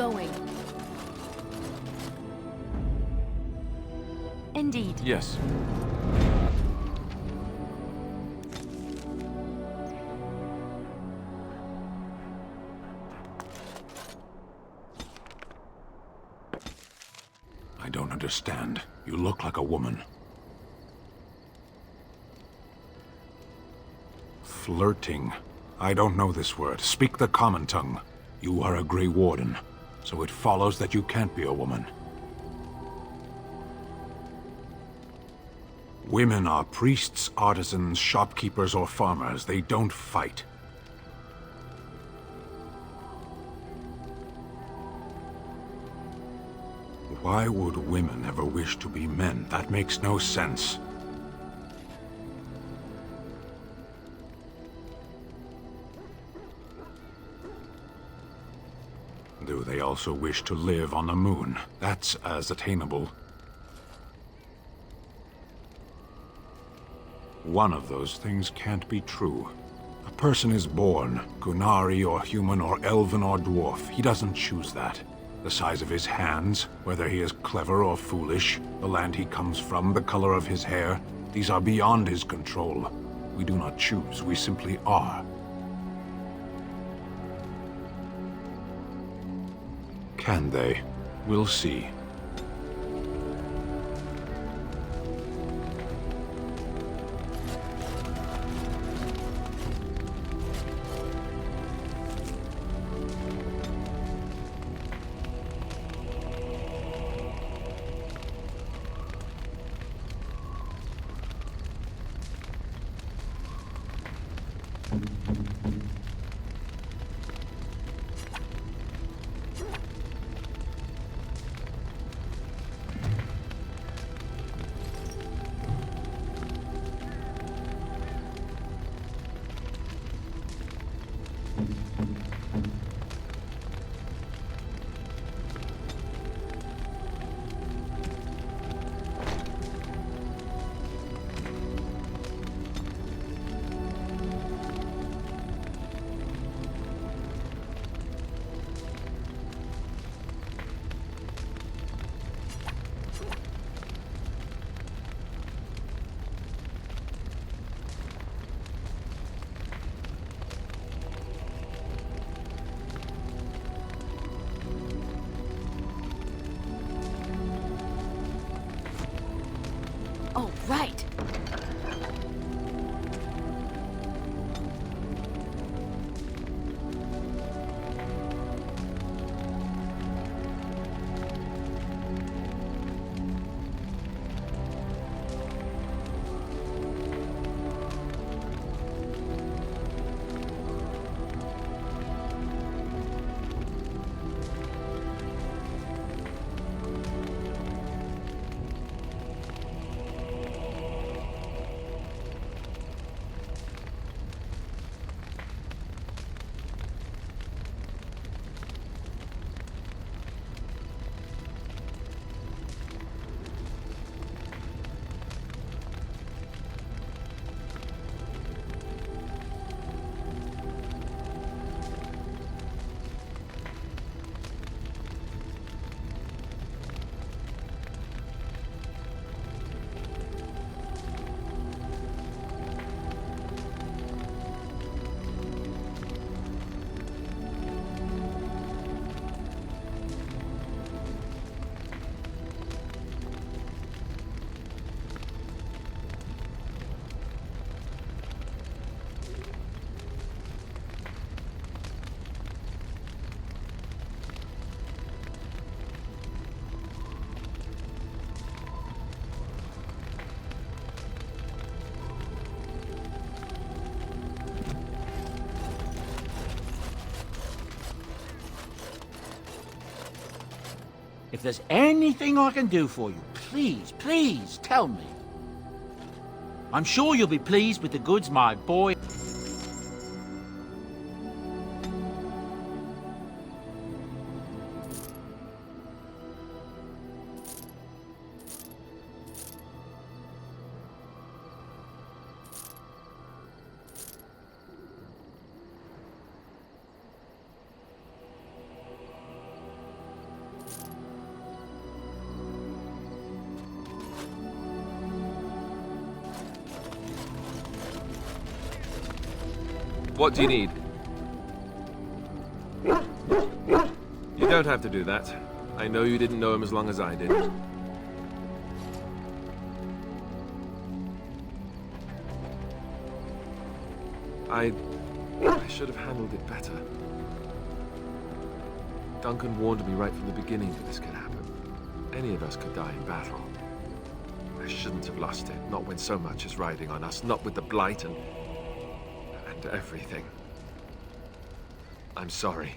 going. Indeed. Yes. I don't understand. You look like a woman. Flirting. I don't know this word. Speak the common tongue. You are a Grey Warden, so it follows that you can't be a woman. Women are priests, artisans, shopkeepers, or farmers. They don't fight. Why would women ever wish to be men? That makes no sense. Do they also wish to live on the moon? That's as attainable. One of those things can't be true. A person is born, Gunari or human or elven or dwarf. He doesn't choose that. The size of his hands, whether he is clever or foolish, the land he comes from, the color of his hair, these are beyond his control. We do not choose, we simply are. Can they? We'll see. Oh, right. If there's anything I can do for you, please, please tell me. I'm sure you'll be pleased with the goods my boy... What do you need? You don't have to do that. I know you didn't know him as long as I did. I should have handled it better. Duncan warned me right from the beginning that this could happen. Any of us could die in battle. I shouldn't have lost it, not when so much is riding on us, not with the Blight and everything. I'm sorry.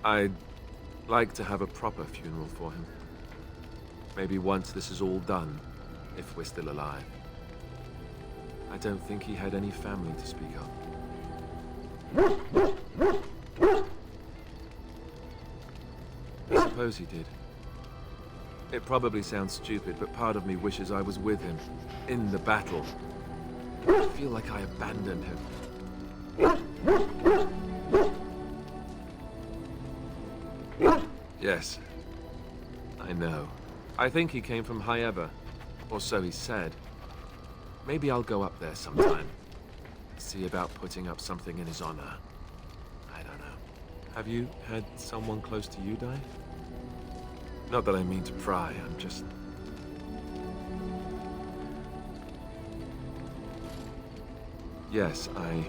I'd like to have a proper funeral for him. Maybe once this is all done, if we're still alive. I don't think he had any family to speak of. I suppose he did. It probably sounds stupid, but part of me wishes I was with him, in the battle. I feel like I abandoned him. Yes, I know. I think he came from Hyeva, or so he said. Maybe I'll go up there sometime. See about putting up something in his honor. I don't know. Have you had someone close to you die? Not that I mean to pry, I'm just... Yes, I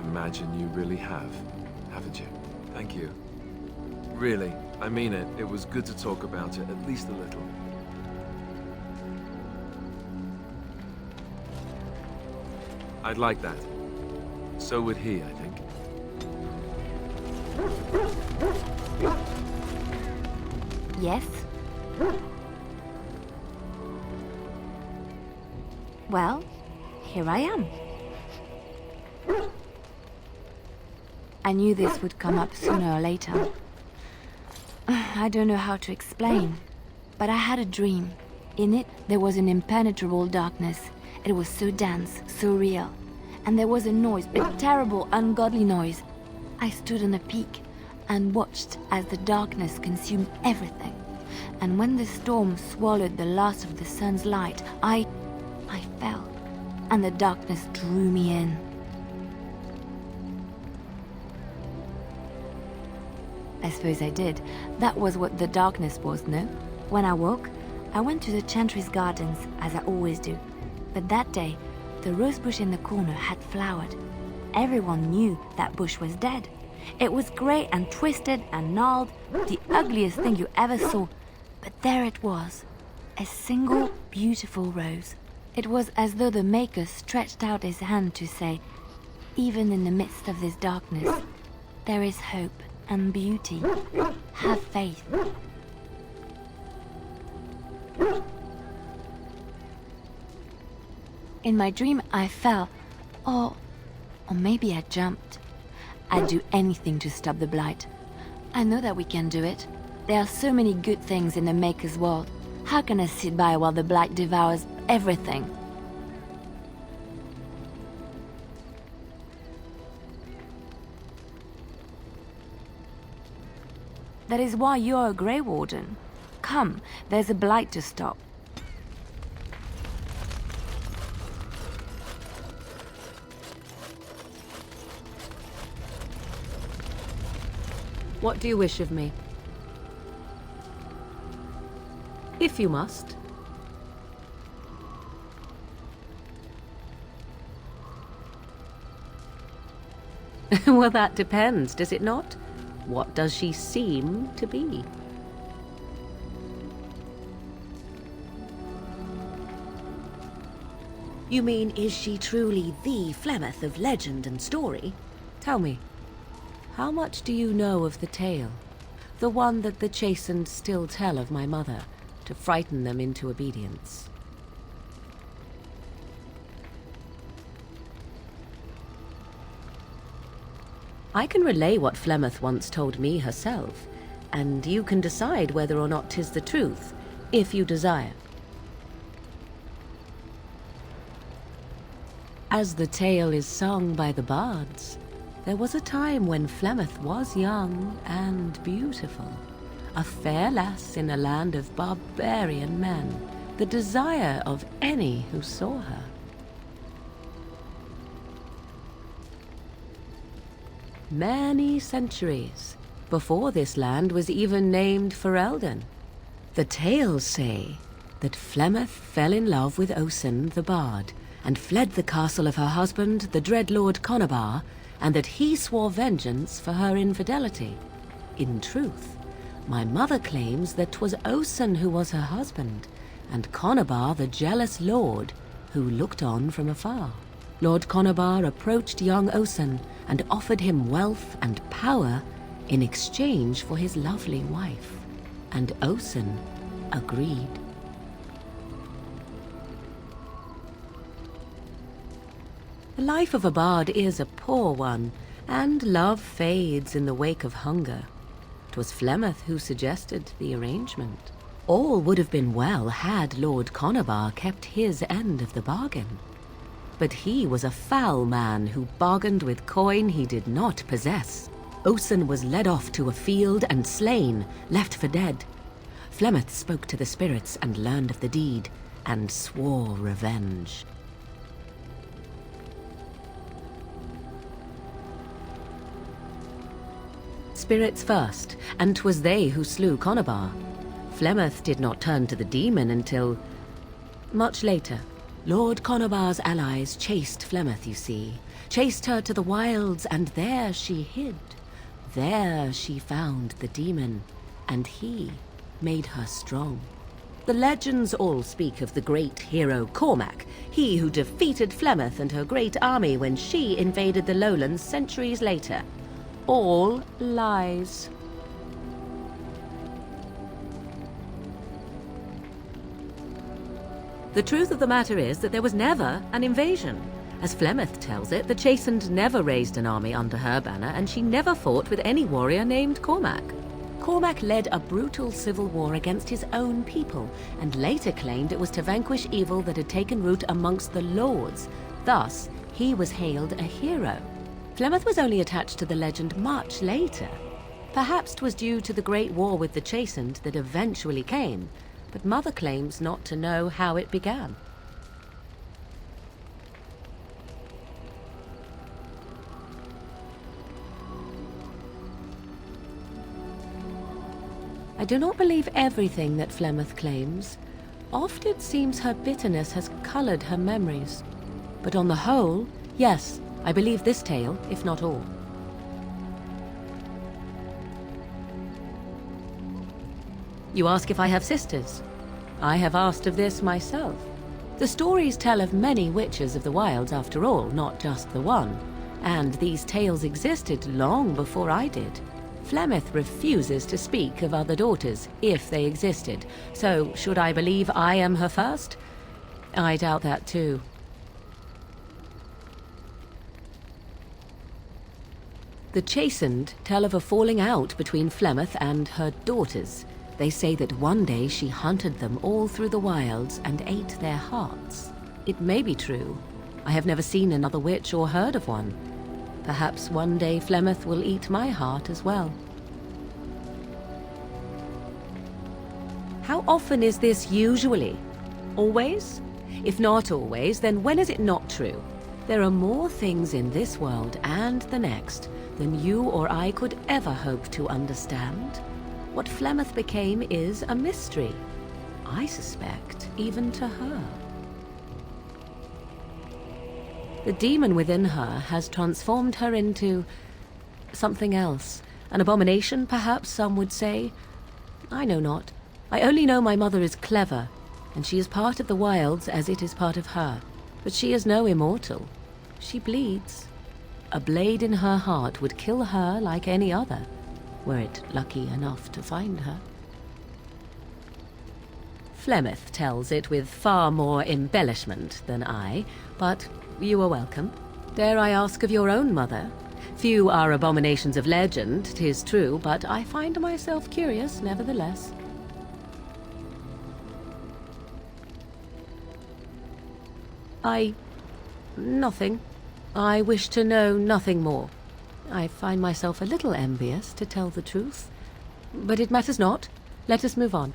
imagine you really have, haven't you? Thank you. Really, I mean it. It was good to talk about it, at least a little. I'd like that. So would he, I think. Yes? Well, here I am. I knew this would come up sooner or later. I don't know how to explain, but I had a dream. In it, there was an impenetrable darkness. It was so dense, so real. And there was a noise, a terrible, ungodly noise. I stood on a peak and watched as the darkness consumed everything. And when the storm swallowed the last of the sun's light, I fell, and the darkness drew me in. I suppose I did. That was what the darkness was, no? When I woke, I went to the Chantry's gardens, as I always do. But that day, the rose bush in the corner had flowered. Everyone knew that bush was dead. It was grey and twisted and gnarled, the ugliest thing you ever saw. But there it was, a single beautiful rose. It was as though the Maker stretched out his hand to say, even in the midst of this darkness, there is hope and beauty. Have faith. In my dream, I fell, or maybe I jumped. I'd do anything to stop the Blight. I know that we can do it. There are so many good things in the Maker's world. How can I sit by while the Blight devours everything? That is why you're a Grey Warden. Come, there's a Blight to stop. What do you wish of me? If you must. Well, that depends, does it not? What does she seem to be? You mean, is she truly the Flemeth of legend and story? Tell me, how much do you know of the tale? The one that the chastened still tell of my mother, to frighten them into obedience. I can relay what Flemeth once told me herself, and you can decide whether or not 'tis the truth, if you desire. As the tale is sung by the bards, there was a time when Flemeth was young and beautiful, a fair lass in a land of barbarian men, the desire of any who saw her. Many centuries before this land was even named Ferelden. The tales say that Flemeth fell in love with Osen the Bard and fled the castle of her husband, the Dreadlord Conabar, and that he swore vengeance for her infidelity. In truth, my mother claims that 'twas Osen who was her husband, and Conabar the jealous lord who looked on from afar. Lord Conabar approached young Osen and offered him wealth and power in exchange for his lovely wife, and Osen agreed. The life of a bard is a poor one, and love fades in the wake of hunger. 'Twas Flemeth who suggested the arrangement. All would have been well had Lord Conabar kept his end of the bargain. But he was a foul man who bargained with coin he did not possess. Osen was led off to a field and slain, left for dead. Flemeth spoke to the spirits and learned of the deed, and swore revenge. Spirits first, and 'twas they who slew Conabar. Flemeth did not turn to the demon until much later. Lord Conabar's allies chased Flemeth, you see. Chased her to the wilds, and there she hid. There she found the demon, and he made her strong. The legends all speak of the great hero Cormac, he who defeated Flemeth and her great army when she invaded the lowlands centuries later. All lies. The truth of the matter is that there was never an invasion. As Flemeth tells it, the Chastened never raised an army under her banner, and she never fought with any warrior named Cormac. Cormac led a brutal civil war against his own people, and later claimed it was to vanquish evil that had taken root amongst the lords. Thus, he was hailed a hero. Flemeth was only attached to the legend much later. Perhaps 'twas due to the great war with the Chastened that eventually came, but Mother claims not to know how it began. I do not believe everything that Flemeth claims. Oft it seems her bitterness has colored her memories. But on the whole, yes, I believe this tale, if not all. You ask if I have sisters. I have asked of this myself. The stories tell of many witches of the wilds after all, not just the one. And these tales existed long before I did. Flemeth refuses to speak of other daughters, if they existed. So, should I believe I am her first? I doubt that too. The Chastened tell of a falling out between Flemeth and her daughters. They say that one day she hunted them all through the wilds and ate their hearts. It may be true. I have never seen another witch or heard of one. Perhaps one day Flemeth will eat my heart as well. How often is this usually? Always? If not always, then when is it not true? There are more things in this world and the next than you or I could ever hope to understand. What Flemeth became is a mystery. I suspect even to her. The demon within her has transformed her into something else. An abomination, perhaps some would say. I know not. I only know my mother is clever, and she is part of the wilds as it is part of her. But she is no immortal. She bleeds. A blade in her heart would kill her like any other, were it lucky enough to find her. Flemeth tells it with far more embellishment than I, but you are welcome. Dare I ask of your own mother? Few are abominations of legend, 'tis true, but I find myself curious nevertheless. Nothing. I wish to know nothing more. I find myself a little envious, to tell the truth. But it matters not. Let us move on.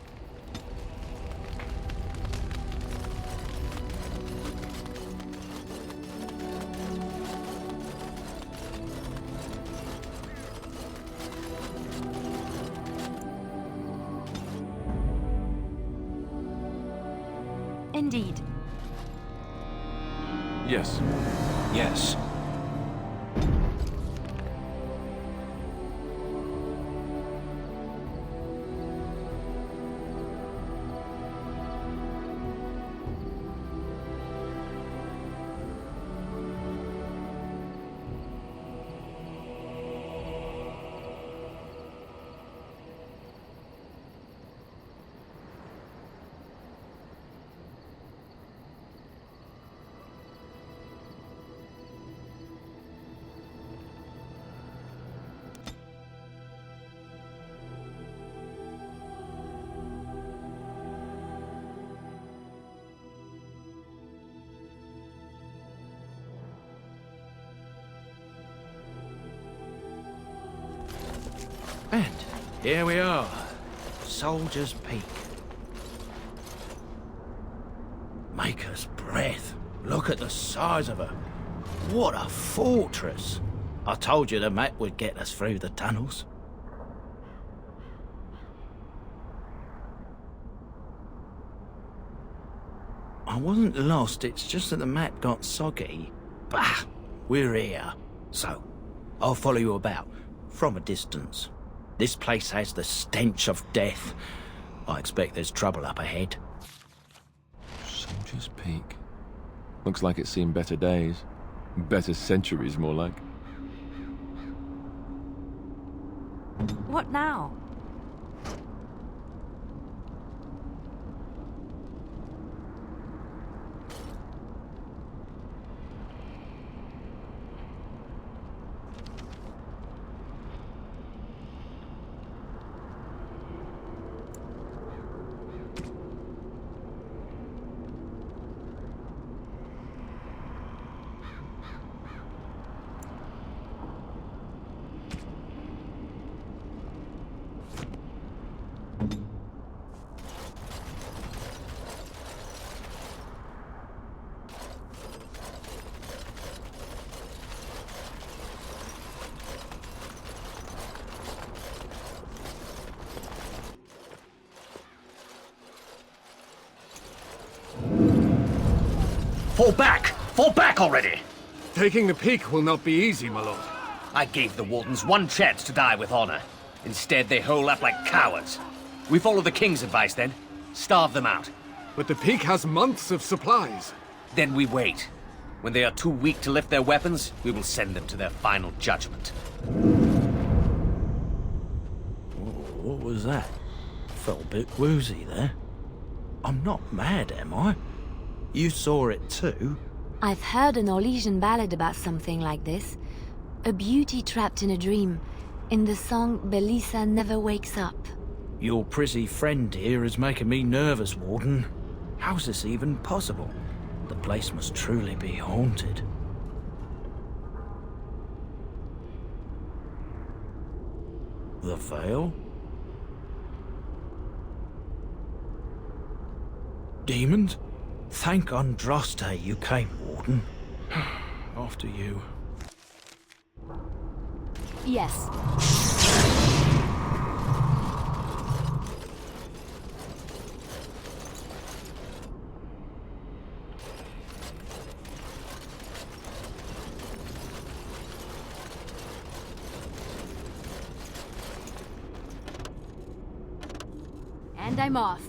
indeed. Yes. Yes. And here we are, Soldier's Peak. Maker's breath. Look at the size of her. What a fortress. I told you the map would get us through the tunnels. I wasn't lost, it's just that the map got soggy. Bah! We're here. So, I'll follow you about, from a distance. This place has the stench of death. I expect there's trouble up ahead. Soldier's Peak. Looks like it's seen better days. Better centuries, more like. What now? Fall back! Fall back already! Taking the peak will not be easy, my lord. I gave the Wardens one chance to die with honor. Instead, they hole up like cowards. We follow the King's advice, then. Starve them out. But the peak has months of supplies. Then we wait. When they are too weak to lift their weapons, we will send them to their final judgment. What was that? Felt a bit woozy there. I'm not mad, am I? You saw it too? I've heard an Orlesian ballad about something like this. A beauty trapped in a dream. In the song, Belisa never wakes up. Your prissy friend here is making me nervous, Warden. How's this even possible? The place must truly be haunted. The Veil? Demons? Thank Andraste you came, Warden. After you. Yes. And I'm off.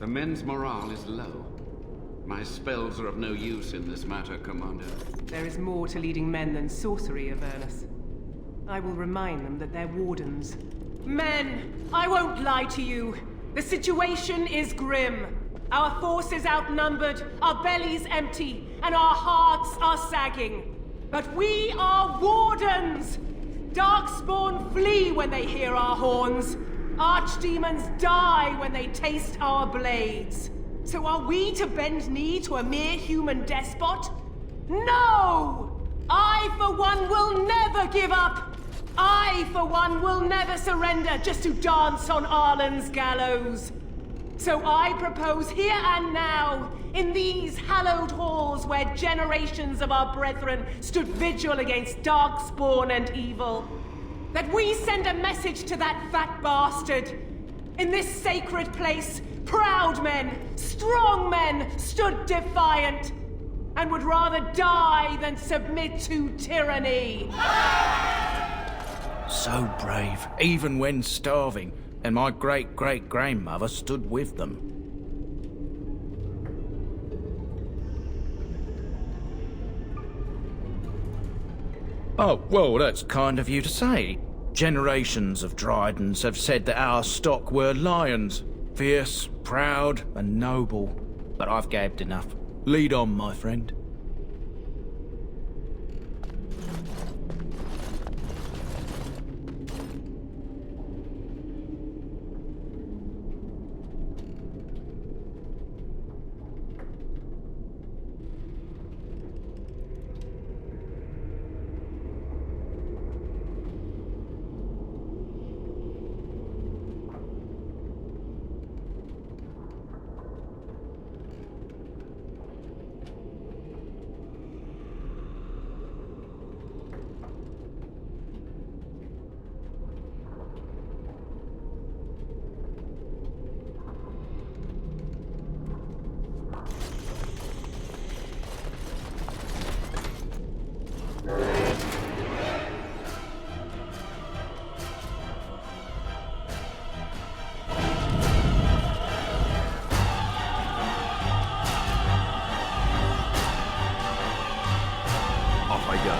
The men's morale is low. My spells are of no use in this matter, Commander. There is more to leading men than sorcery, Avernus. I will remind them that they're wardens. Men, I won't lie to you. The situation is grim. Our forces outnumbered, our bellies empty, and our hearts are sagging. But we are wardens! Darkspawn flee when they hear our horns. Archdemons die when they taste our blades. So are we to bend knee to a mere human despot? No! I, for one, will never give up! I, for one, will never surrender just to dance on Arlen's gallows. So I propose here and now, in these hallowed halls where generations of our brethren stood vigil against darkspawn and evil, that we send a message to that fat bastard. In this sacred place, proud men, strong men stood defiant, and would rather die than submit to tyranny. So brave, even when starving, and my great-great-grandmother stood with them. Oh, well, that's kind of you to say. Generations of Drydens have said that our stock were lions. Fierce, proud, and noble. But I've gabbed enough. Lead on, my friend. Off I go.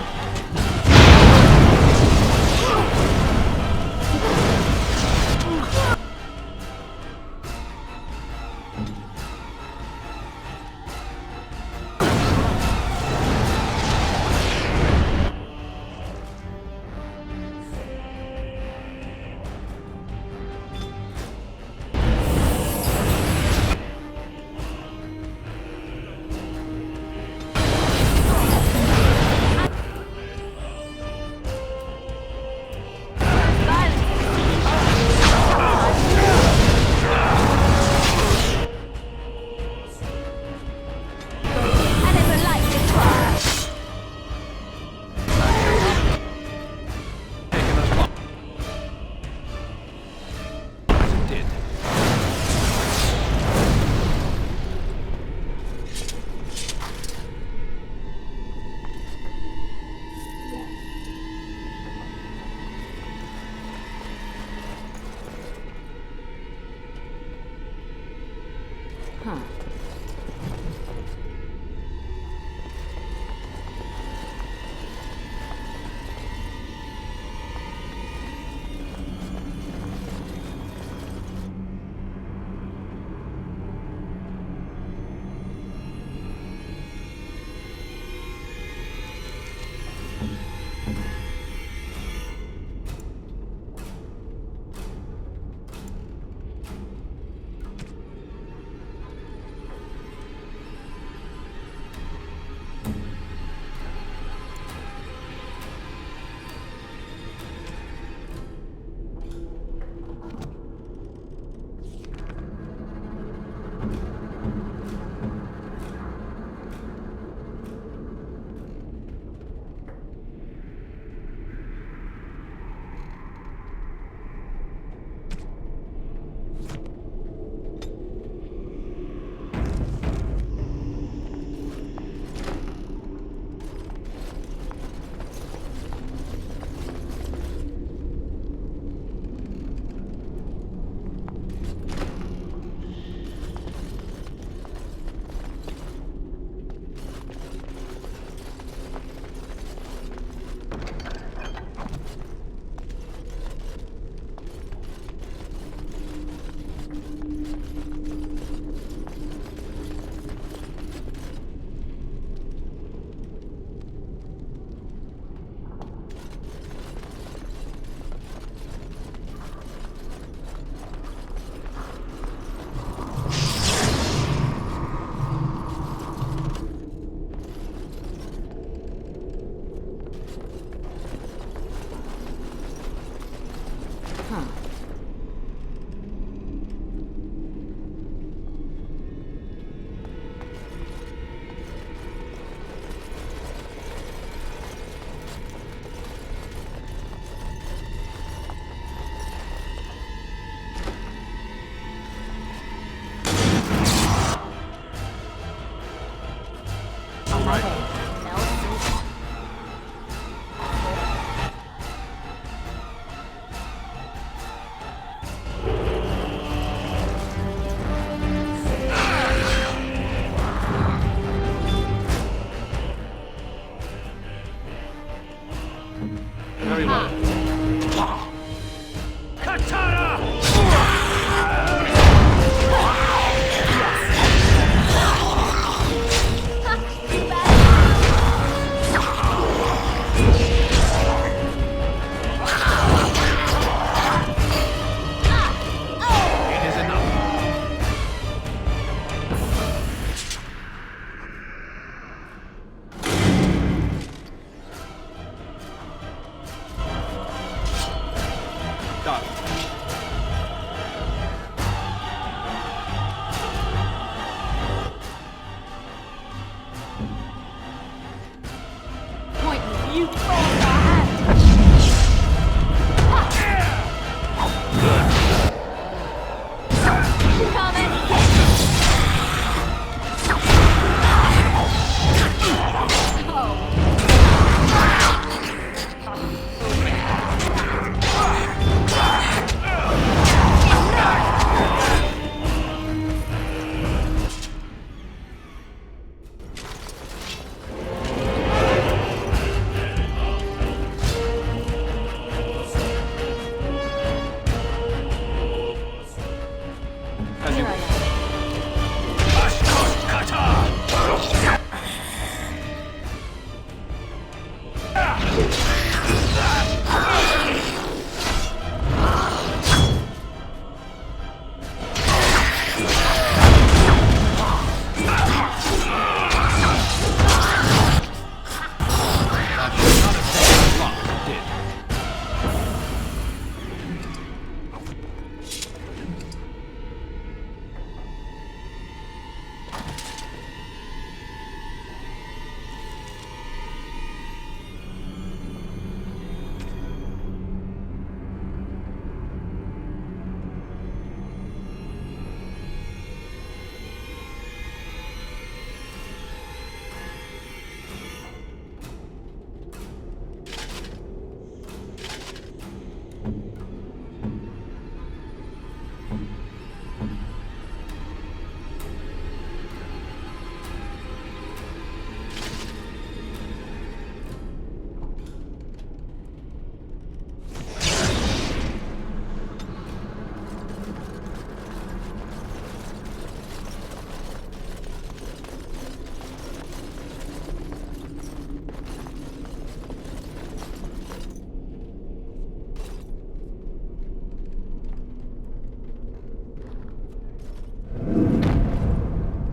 Very well.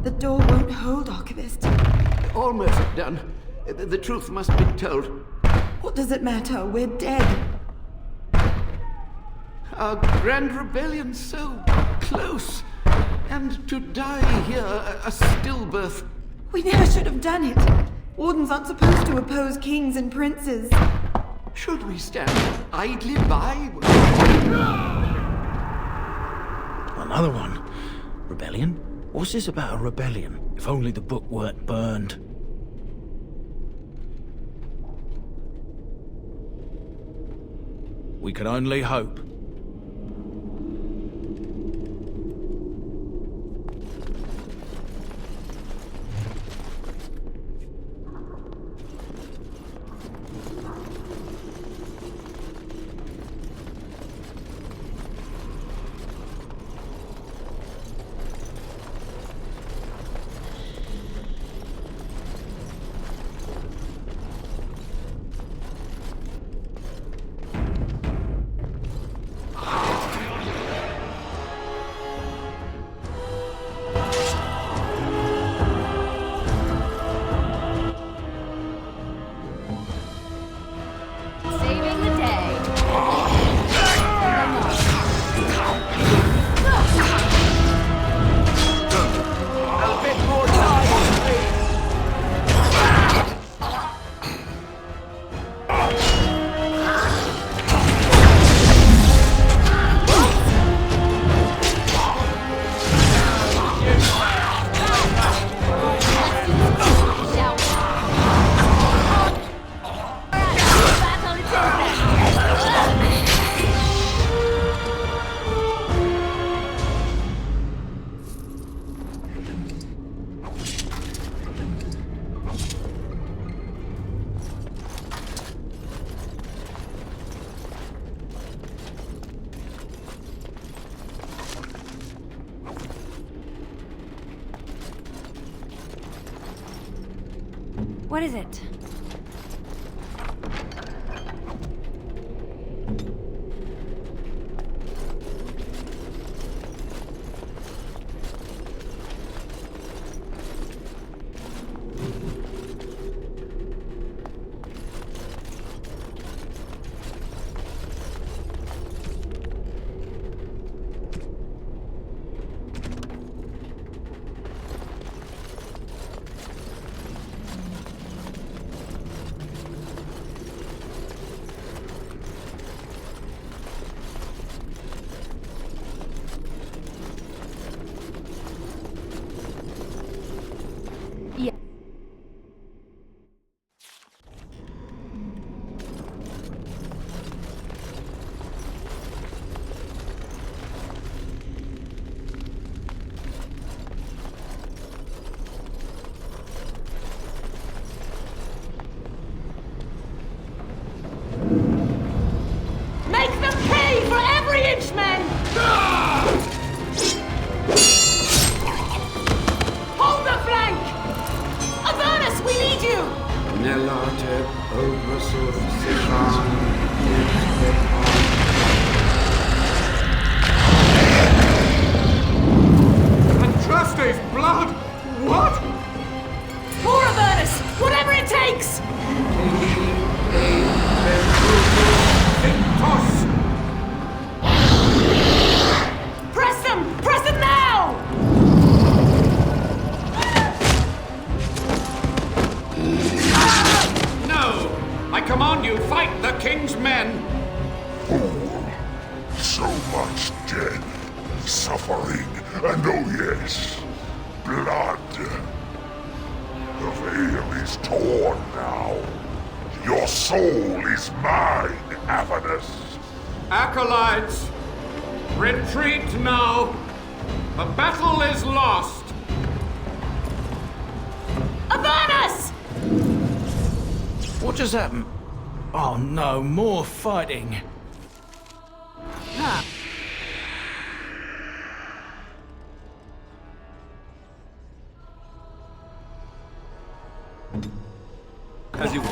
The door won't hold, Archivist. Almost done. The truth must be told. What does it matter? We're dead. Our grand rebellion so close. And to die here, a stillbirth. We never should have done it. Wardens aren't supposed to oppose kings and princes. Should we stand idly by? Another one. Rebellion? What's this about a rebellion? If only the book weren't burned. We can only hope. What is it? Andraste's blood? What? More Avernus! Whatever it takes! Press them! Press them now! No! I command you, fight the king's men! So much death, suffering, and oh yes, blood. The veil is torn now. Your soul is mine, Avernus. Acolytes, retreat now. The battle is lost. Avernus! What just happened? Oh no, more fighting. As you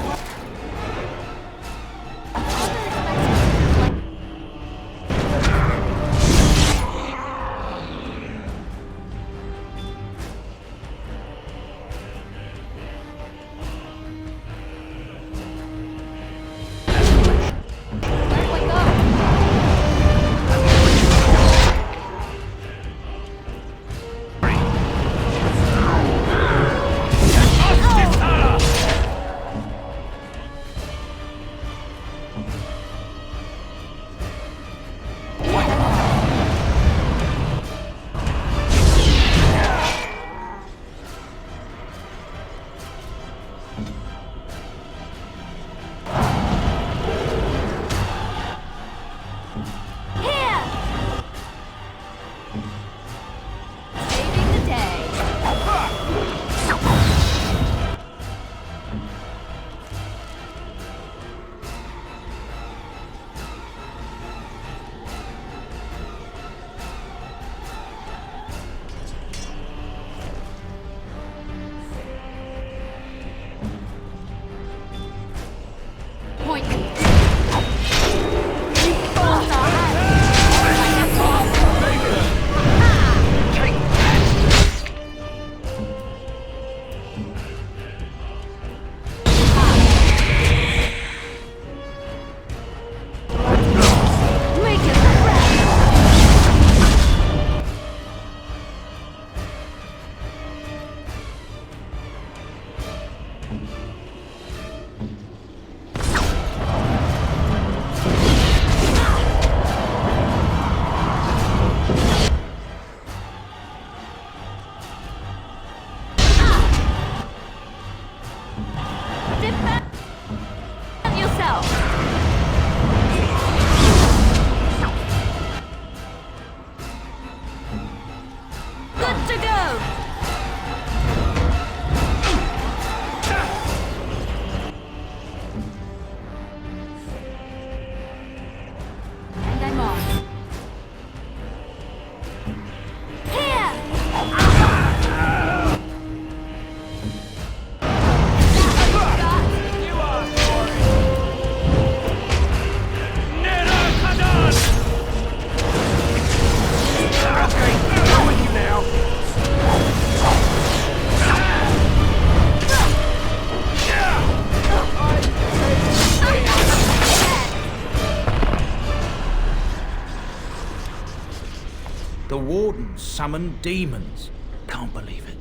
The Wardens summoned demons. Can't believe it.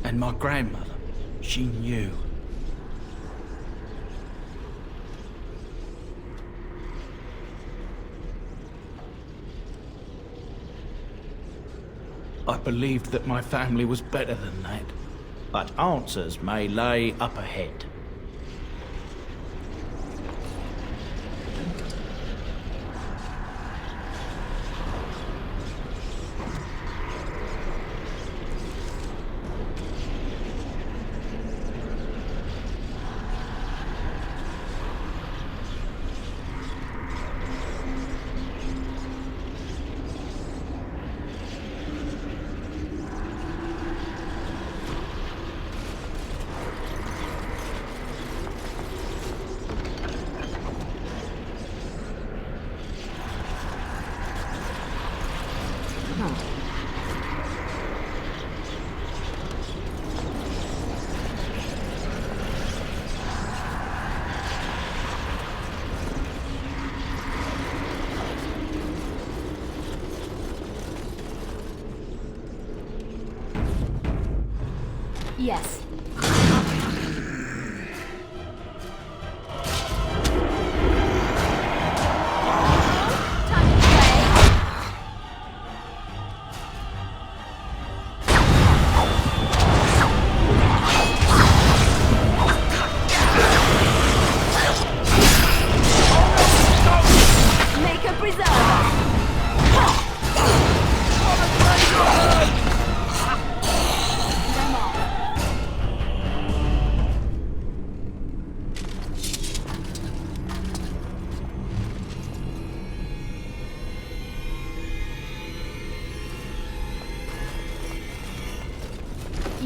And my grandmother, she knew. I believed that my family was better than that. But answers may lay up ahead. Yes. Make a preserver.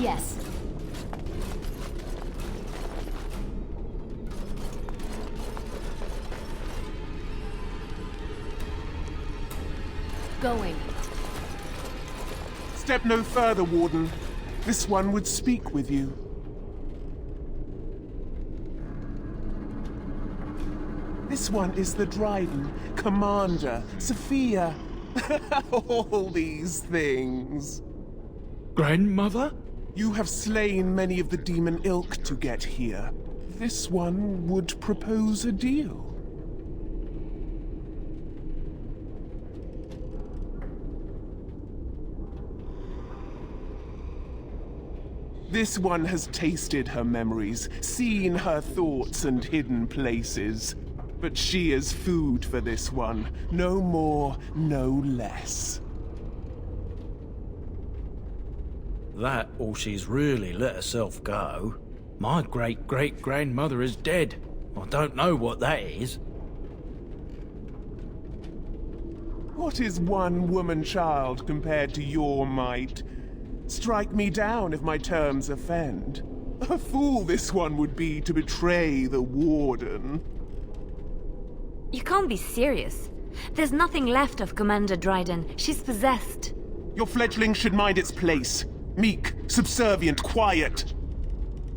Yes. Going. Step no further, Warden. This one would speak with you. This one is the Dryden, Commander, Sophia. All these things. Grandmother? You have slain many of the demon ilk to get here. This one would propose a deal. This one has tasted her memories, seen her thoughts and hidden places. But she is food for this one. No more, no less. That, or she's really let herself go. My great-great-grandmother is dead. I don't know what that is. What is one woman-child compared to your might? Strike me down if my terms offend. A fool this one would be to betray the Warden. You can't be serious. There's nothing left of Commander Dryden. She's possessed. Your fledgling should mind its place. Meek, subservient, quiet.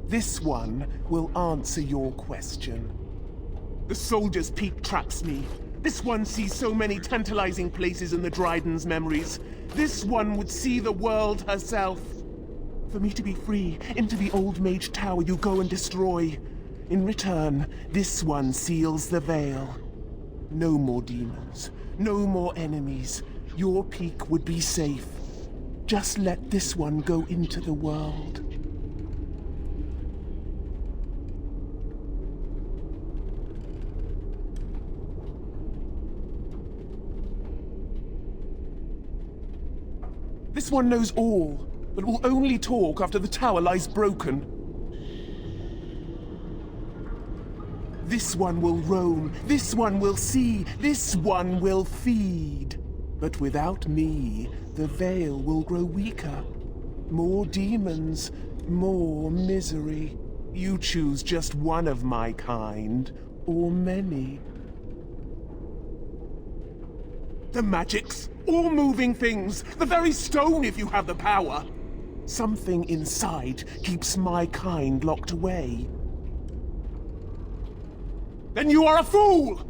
This one will answer your question. The Soldier's Peak traps me. This one sees so many tantalizing places in the Dryden's memories. This one would see the world herself. For me to be free, into the Old Mage Tower you go and destroy. In return, this one seals the veil. No more demons, no more enemies. Your peak would be safe. Just let this one go into the world. This one knows all, but will only talk after the tower lies broken. This one will roam, this one will see, this one will feed. But without me, the veil will grow weaker. More demons, more misery. You choose just one of my kind, or many. The magics, all moving things, the very stone if you have the power. Something inside keeps my kind locked away. Then you are a fool!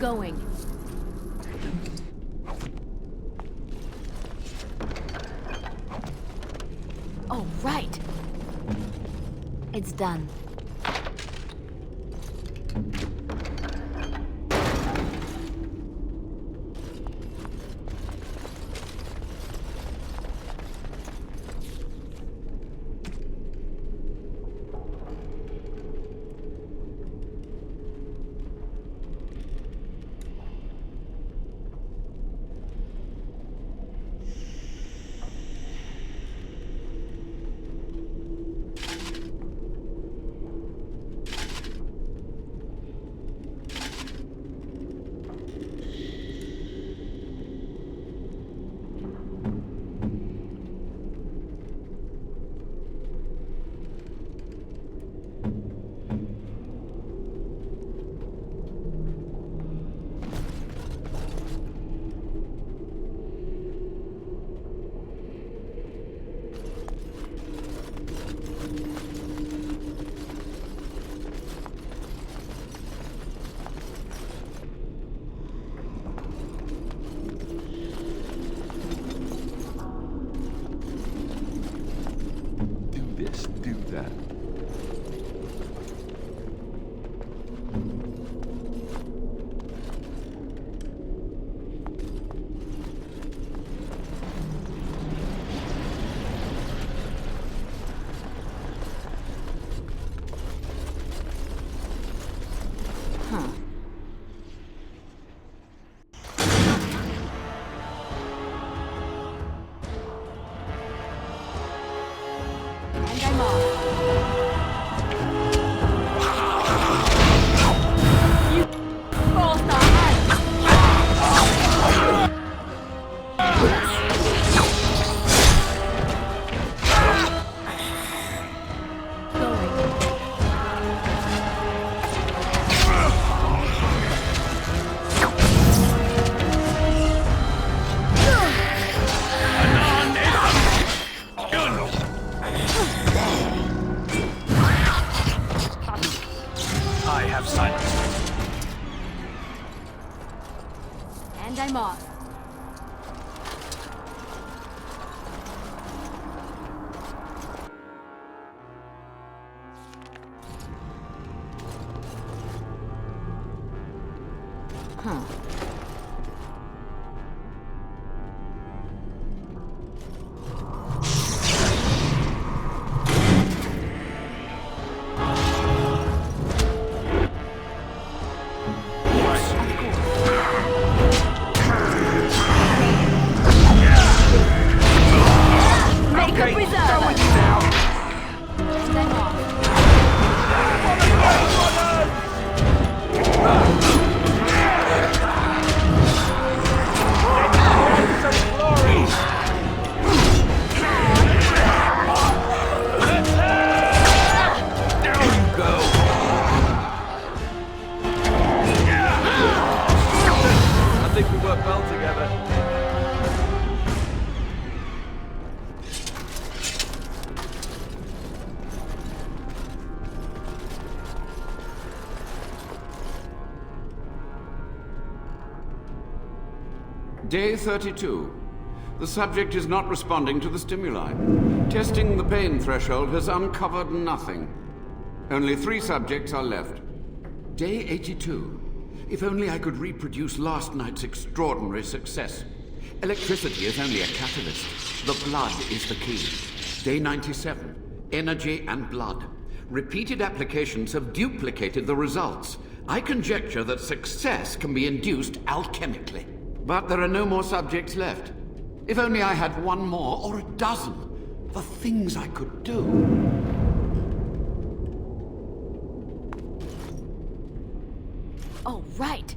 going? Oh, right. It's done. I'm off. Day 32. The subject is not responding to the stimuli. Testing the pain threshold has uncovered nothing. Only 3 subjects are left. Day 82. If only I could reproduce last night's extraordinary success. Electricity is only a catalyst. The blood is the key. Day 97. Energy and blood. Repeated applications have duplicated the results. I conjecture that success can be induced alchemically. But there are no more subjects left. If only I had 1 more, or a dozen. The things I could do. Oh, right.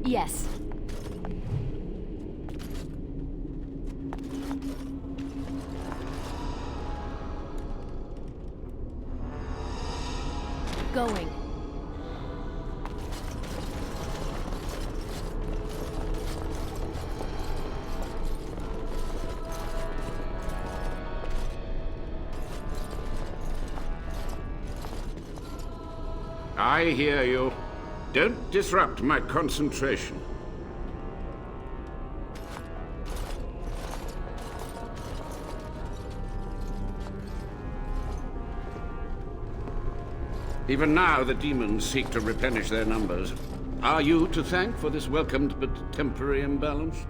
Yes. Going. I hear you. Don't disrupt my concentration. Even now, the demons seek to replenish their numbers. Are you to thank for this welcomed but temporary imbalance?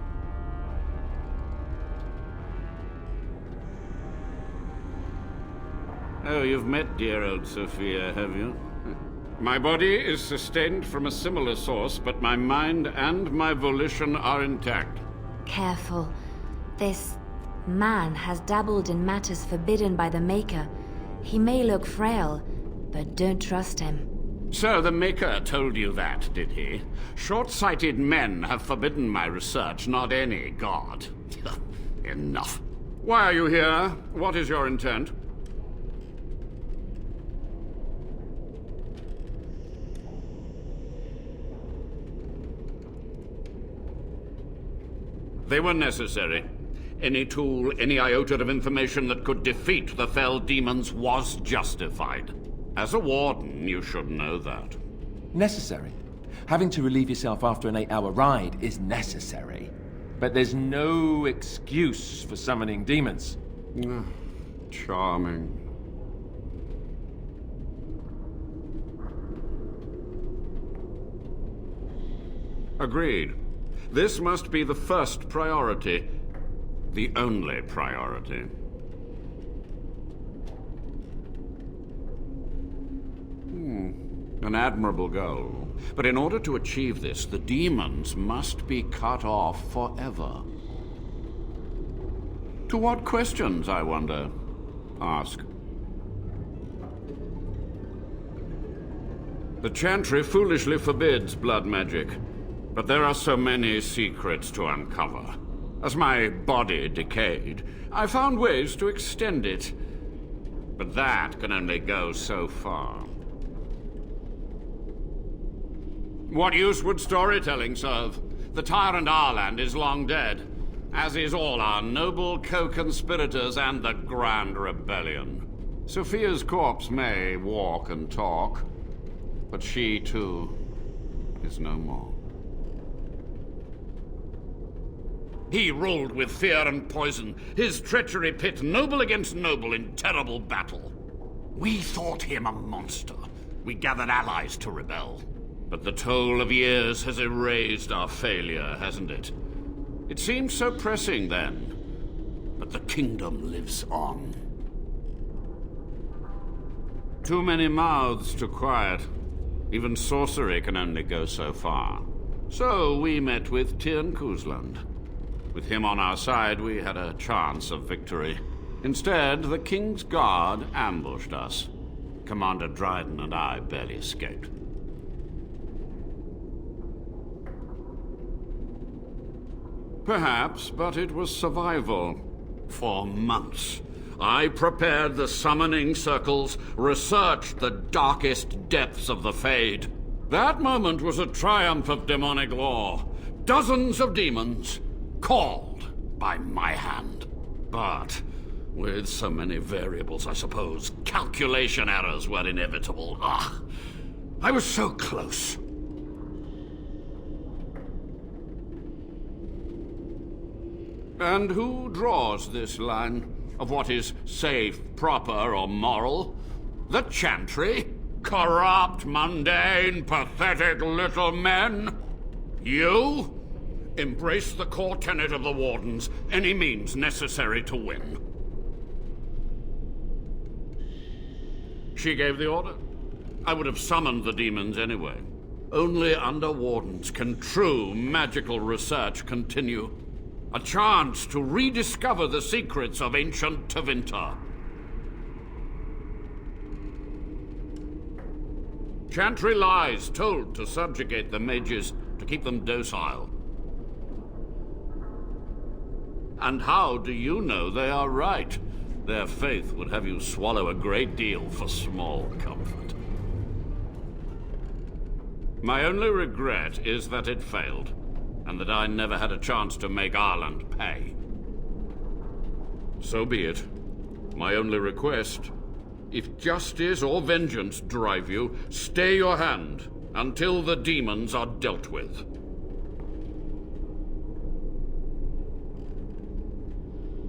Oh, you've met dear old Sophia, have you? My body is sustained from a similar source, but my mind and my volition are intact. Careful. This man has dabbled in matters forbidden by the Maker. He may look frail, but don't trust him. So the Maker told you that, did he? Short-sighted men have forbidden my research, not any god. Enough. Why are you here? What is your intent? They were necessary. Any tool, any iota of information that could defeat the fell demons was justified. As a warden, you should know that. Necessary. Having to relieve yourself after an 8-hour ride is necessary. But there's no excuse for summoning demons. Charming. Agreed. This must be the first priority. The only priority. An admirable goal. But in order to achieve this, the demons must be cut off forever. To what questions, I wonder? Ask. The Chantry foolishly forbids blood magic. But there are so many secrets to uncover. As my body decayed, I found ways to extend it. But that can only go so far. What use would storytelling serve? The tyrant Arland is long dead, as is all our noble co-conspirators and the Grand Rebellion. Sophia's corpse may walk and talk, but she, too, is no more. He ruled with fear and poison, his treachery pit noble against noble in terrible battle. We thought him a monster. We gathered allies to rebel. But the toll of years has erased our failure, hasn't it? It seemed so pressing then, but the kingdom lives on. Too many mouths to quiet. Even sorcery can only go so far. So we met with Tirn Kuzland. With him on our side, we had a chance of victory. Instead, the King's Guard ambushed us. Commander Dryden and I barely escaped. Perhaps, but it was survival. For months, I prepared the summoning circles, researched the darkest depths of the Fade. That moment was a triumph of demonic law. Dozens of demons, called by my hand. But with so many variables, I suppose, calculation errors were inevitable. I was so close. And who draws this line of what is safe, proper, or moral? The Chantry? Corrupt, mundane, pathetic little men? You? Embrace the core tenet of the Wardens, any means necessary to win. She gave the order. I would have summoned the demons anyway. Only under Wardens can true magical research continue. A chance to rediscover the secrets of ancient Tevinter. Chantry lies told to subjugate the mages. to keep them docile. And how do you know they are right? Their faith would have you swallow a great deal for small comfort. My only regret is that it failed, and that I never had a chance to make Ireland pay. So be it. My only request, if justice or vengeance drive you, stay your hand until the demons are dealt with.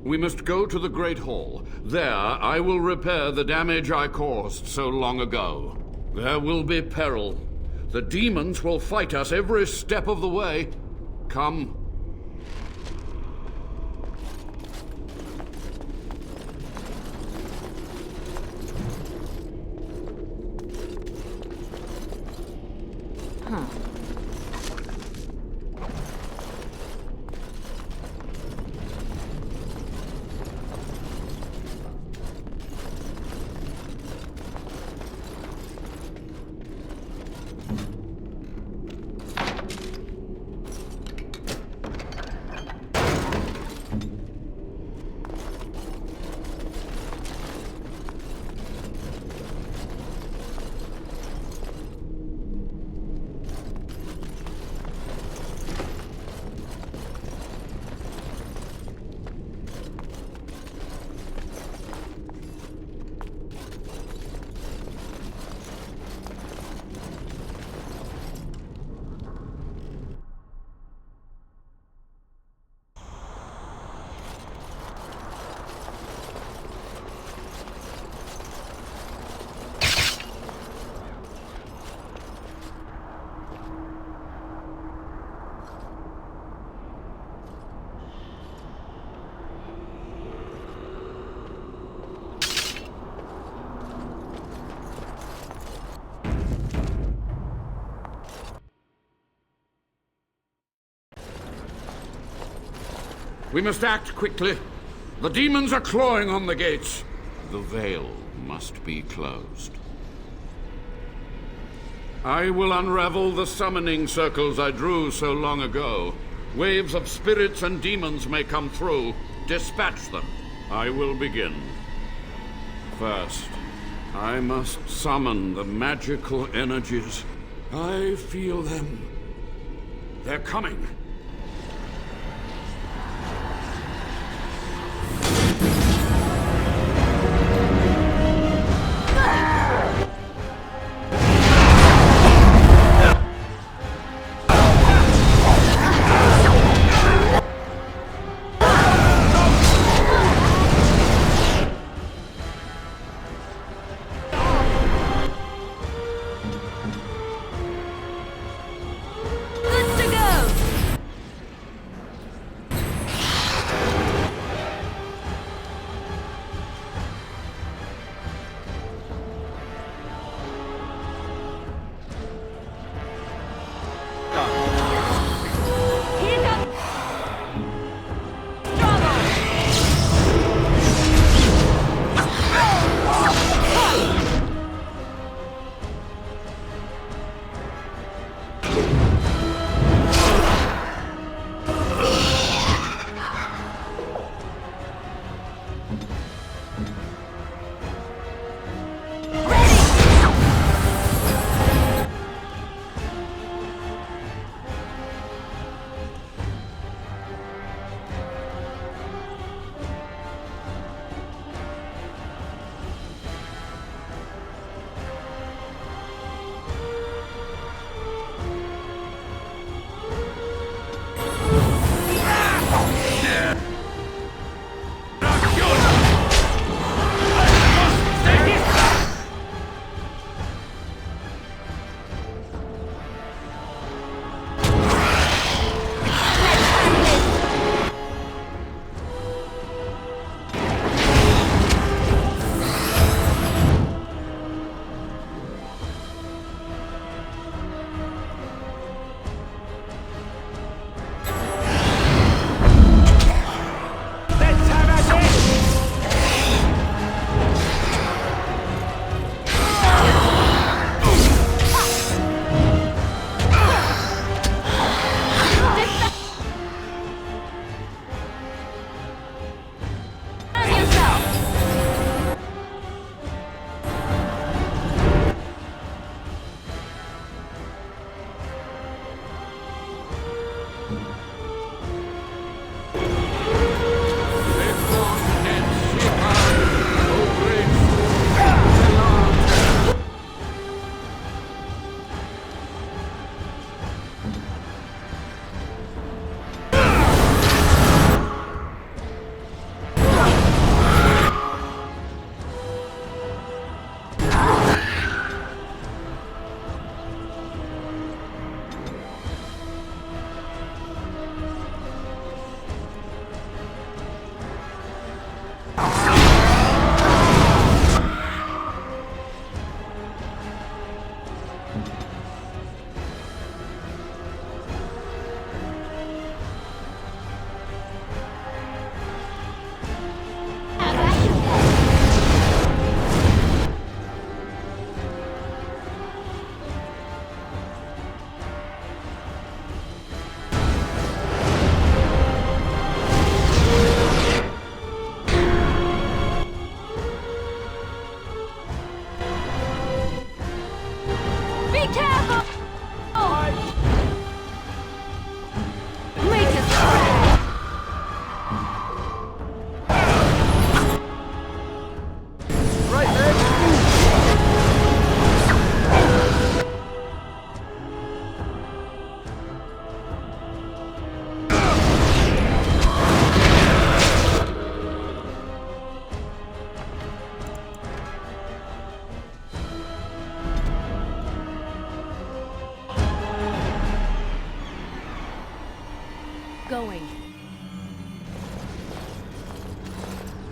We must go to the Great Hall. There, I will repair the damage I caused so long ago. There will be peril. The demons will fight us every step of the way. Come. We must act quickly. The demons are clawing on the gates. The veil must be closed. I will unravel the summoning circles I drew so long ago. Waves of spirits and demons may come through. Dispatch them. I will begin. First, I must summon the magical energies. I feel them. They're coming. Going.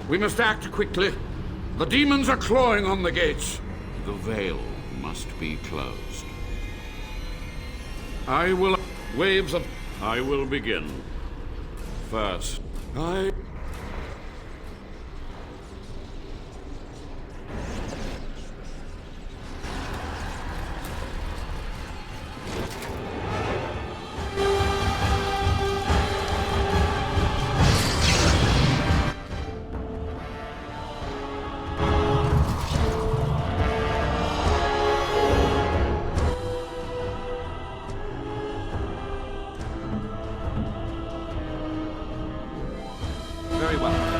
We must act quickly. The demons are clawing on the gates. The veil must be closed. I will begin. First, Very well.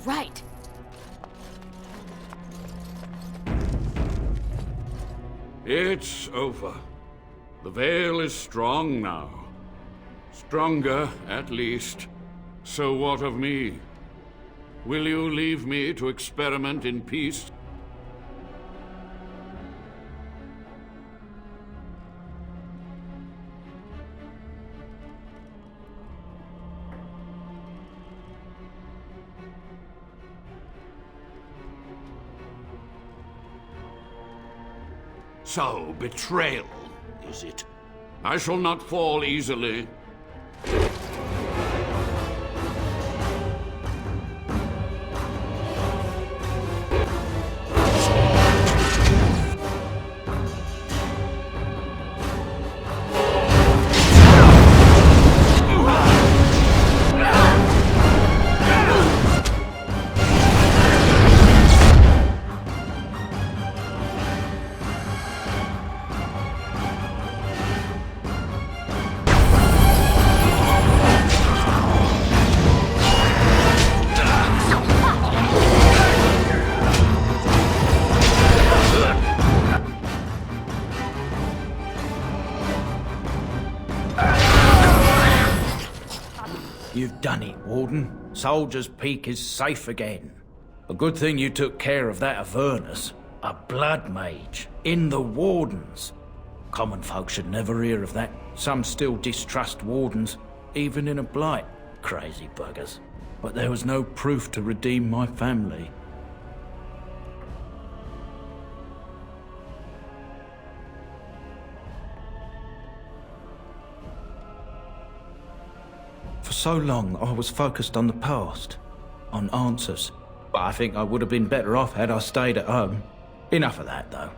right. It's over. The veil is strong now. Stronger, at least. So what of me? Will you leave me to experiment in peace? So, betrayal, is it? I shall not fall easily. You've done it, Warden. Soldier's Peak is safe again. A good thing you took care of that Avernus. A blood mage. In the Wardens. Common folk should never hear of that. Some still distrust Wardens, even in a blight. Crazy buggers. But there was no proof to redeem my family. For so long, I was focused on the past, on answers. But I think I would have been better off had I stayed at home. Enough of that, though.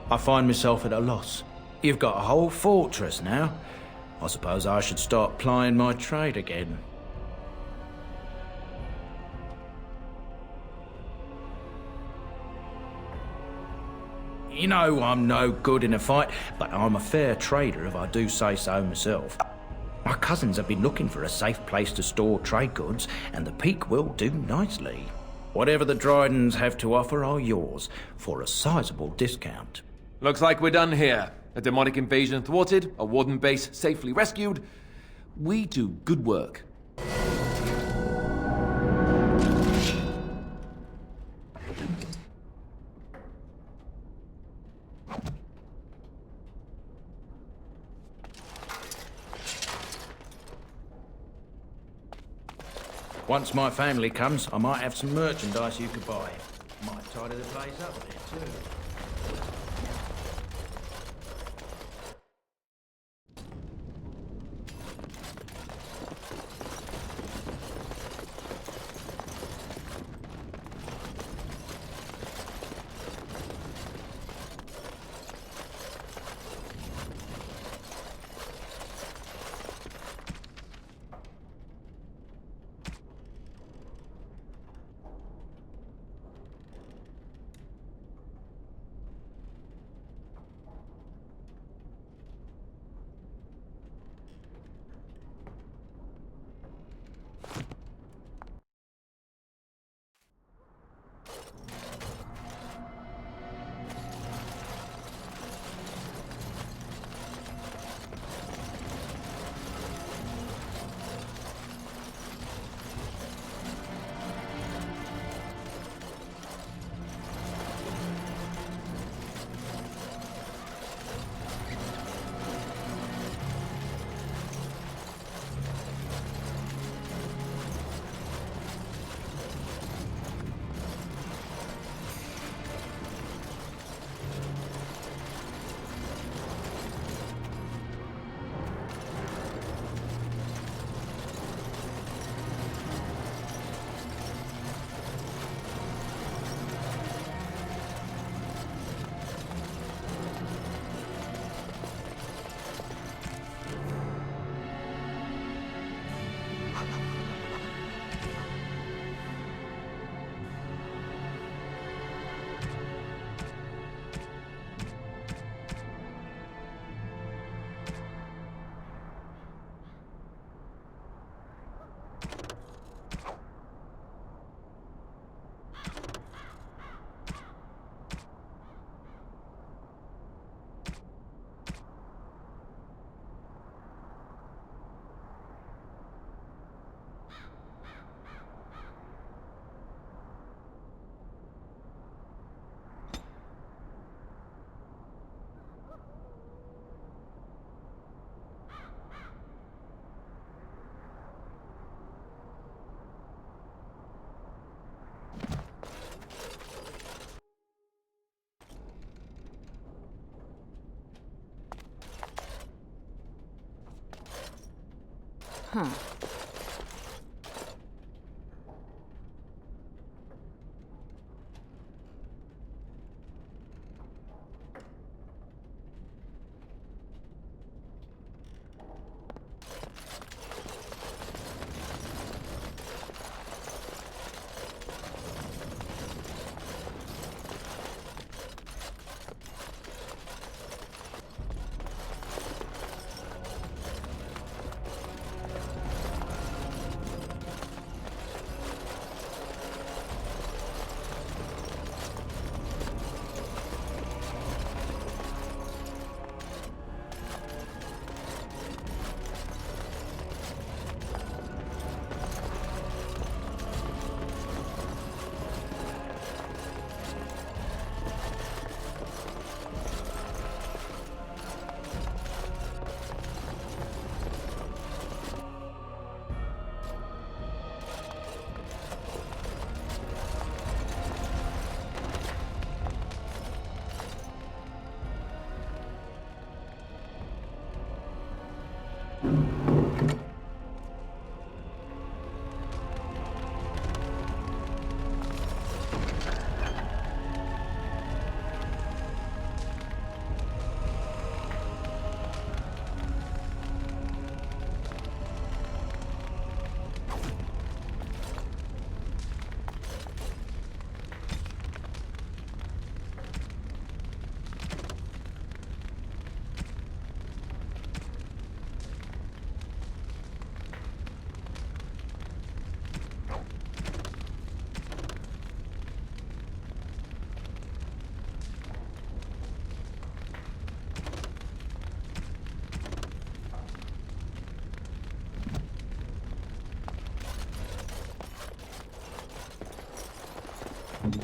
I find myself at a loss. You've got a whole fortress now. I suppose I should start plying my trade again. You know I'm no good in a fight, but I'm a fair trader if I do say so myself. My cousins have been looking for a safe place to store trade goods, and the Peak will do nicely. Whatever the Drydens have to offer are yours, for a sizable discount. Looks like we're done here. A demonic invasion thwarted, a warden base safely rescued. We do good work. Once my family comes, I might have some merchandise you could buy. Might tidy the place up a bit, too.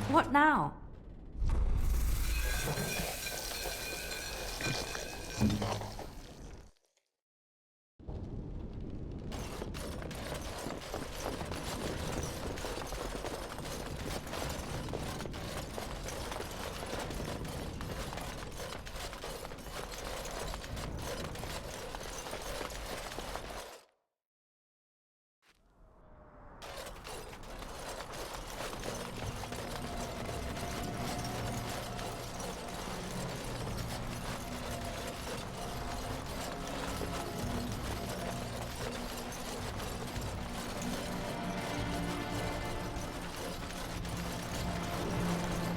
What now?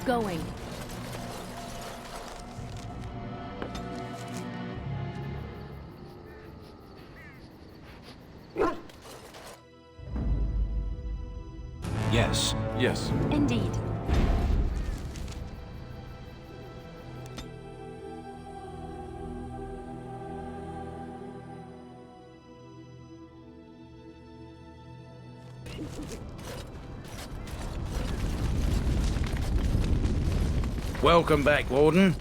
Going. Yes. Yes. Indeed. Welcome back, Warden.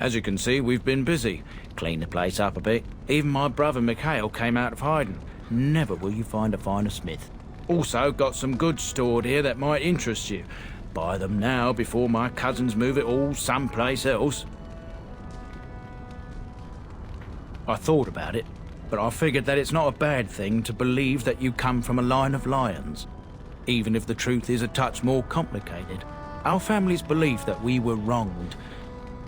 As you can see, we've been busy. Cleaned the place up a bit. Even my brother Mikhail came out of hiding. Never will you find a finer smith. Also, got some goods stored here that might interest you. Buy them now before my cousins move it all someplace else. I thought about it, but I figured that it's not a bad thing to believe that you come from a line of lions. Even if the truth is a touch more complicated. Our family's belief that we were wronged.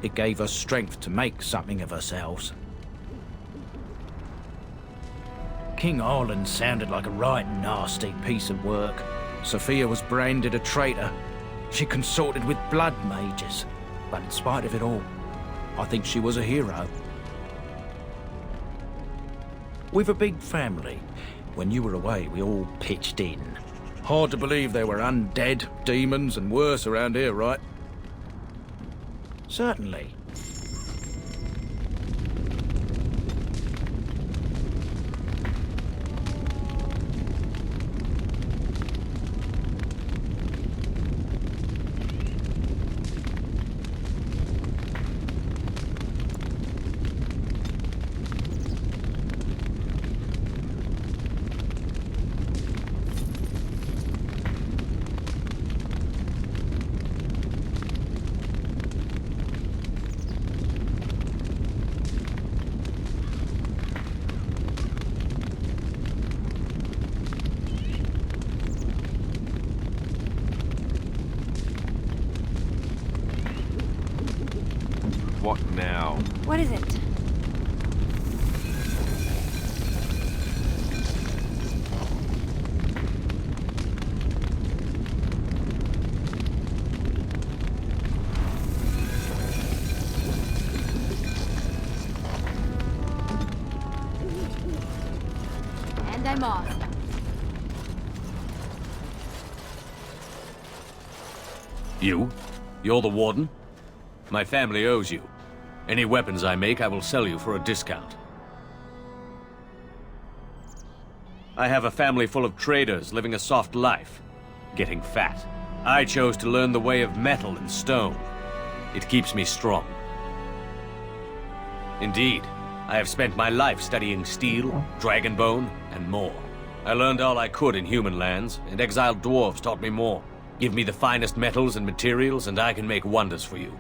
It gave us strength to make something of ourselves. King Arlen sounded like a right nasty piece of work. Sophia was branded a traitor. She consorted with blood mages. But in spite of it all, I think she was a hero. We've a big family. When you were away, we all pitched in. Hard to believe there were undead, demons, and worse around here, right? Certainly. What is it? And I'm off. You? You're the warden? My family owes you. Any weapons I make, I will sell you for a discount. I have a family full of traders living a soft life, getting fat. I chose to learn the way of metal and stone. It keeps me strong. Indeed, I have spent my life studying steel, dragonbone, and more. I learned all I could in human lands, and exiled dwarves taught me more. Give me the finest metals and materials, and I can make wonders for you.